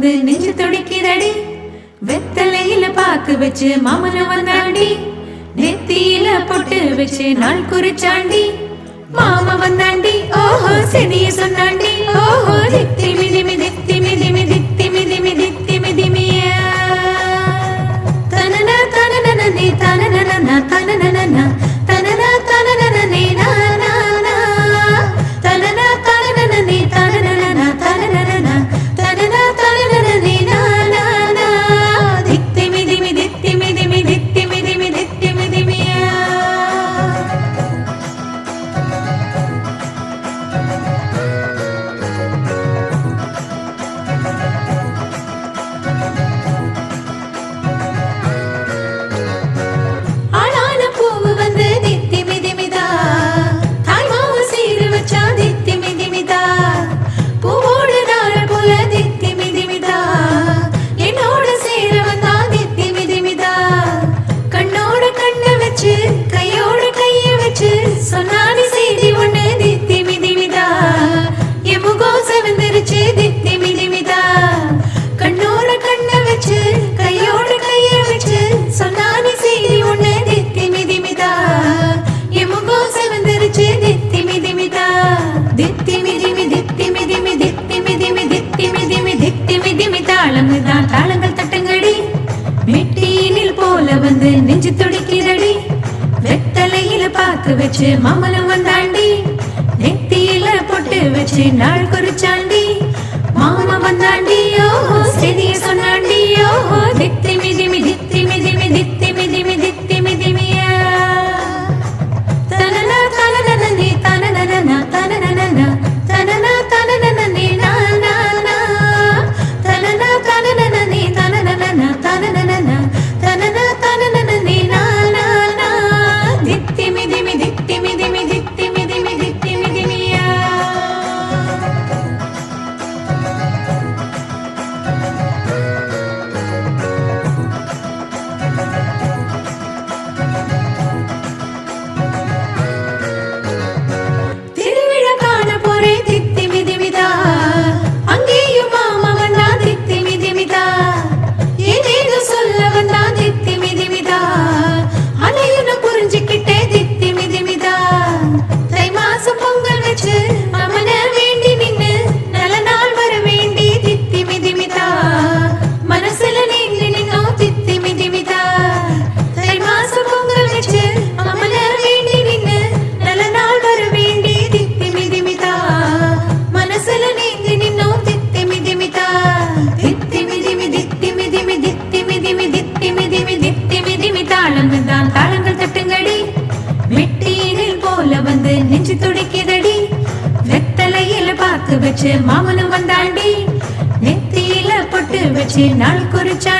வந்து நெஞ்சு துடிக்கிறடி. வெத்தலையில பாக்கு வச்சு மாமனும் வந்தாண்டி. நெத்தியில பொட்டு வச்சு நாள் குறிச்சாண்டி. மாமா வந்தாண்டி ஓஹோ செடிய சொன்னாண்டி. ஓஹோ தித்தி மிதிமி தித்தி மிதிமி தித்தி மிதிமி தித்தி மிதிமியா. தனன தனன நீ தனன தனன தனன தனன நீ நா நா நா. தனன தனன நீ தனன தனன தனன தனன நீ நா நா நா. தித்தி மிதிமி தித்தி மிதிமி தித்தி மிதிமி தித்தி மிதிமியா. தாளங்கள் தட்டுங்கடி. மெட்டியினில் போல வந்து நெஞ்சு துடிக்கிறடி. வெத்தலையில பாக்கு வச்சு மாமனும் வந்தாண்டி. நெத்தியில பொட்டு வச்சு நாள் குறிச்சாண்டி. மாமா வந்தாண்டி ஓஹோ செடிய சொன்னாண்டி. ஓஹோ தித்தி மிதிமி தித்தி மிதிமி தித்தி மிதிமி தித்தி மிதிமியா. தனன தனன நீ தனன தனன தனன தனன நீ நா நா நா. தனன தனன நீ தனன தனன தனன தனன நீ நா நா நா. தித்தி மிதிமி தித்தி மிதிமி தித்தி மிதிமி தித்தி மிதிமியா. திருவிழா காண போறே தித்தி மிதிமிதா. அங்கேயும் மாமா வந்தா தித்தி மிதிமிதா. ஏதேதோ சொல்ல வந்தா தித்தி மிதிமிதா. அதையும் நான் புரிஞ்சுக்கிட்டே தித்தி மிதிமிதா. தை மாசம் பொங்கல் வச்சு மாமன வேண்டி நின்னு நல்ல நாள் வர வேண்டி தித்தி மிதிமிதா. மனசுல நீங்க நின்னோ தித்தி மிதிமிதா. தை மாசம் பொங்கல் வச்சு மாமன வேண்டி நின்னு நல்ல நாள் வர வேண்டி தித்தி மிதிமிதா. மனசுல நீங்க நின்னோ தித்தி மிதிமிதா. தித்தி மிதிமி தித்தி மிதிமி தித்தி மிதிமி தித்தி மிதிமி தித்தி மிதிமி தாளங்கள் தாளங்கள் தட்டுங்கடி. மெட்டியினில் போல வந்து நெஞ்சு துடிக்கிறடி. வெத்தலையில பாக்கு வச்சு மாமனும் வந்தாண்டி. நெத்தியில பொட்டு வச்சு நாள் குறிச்சா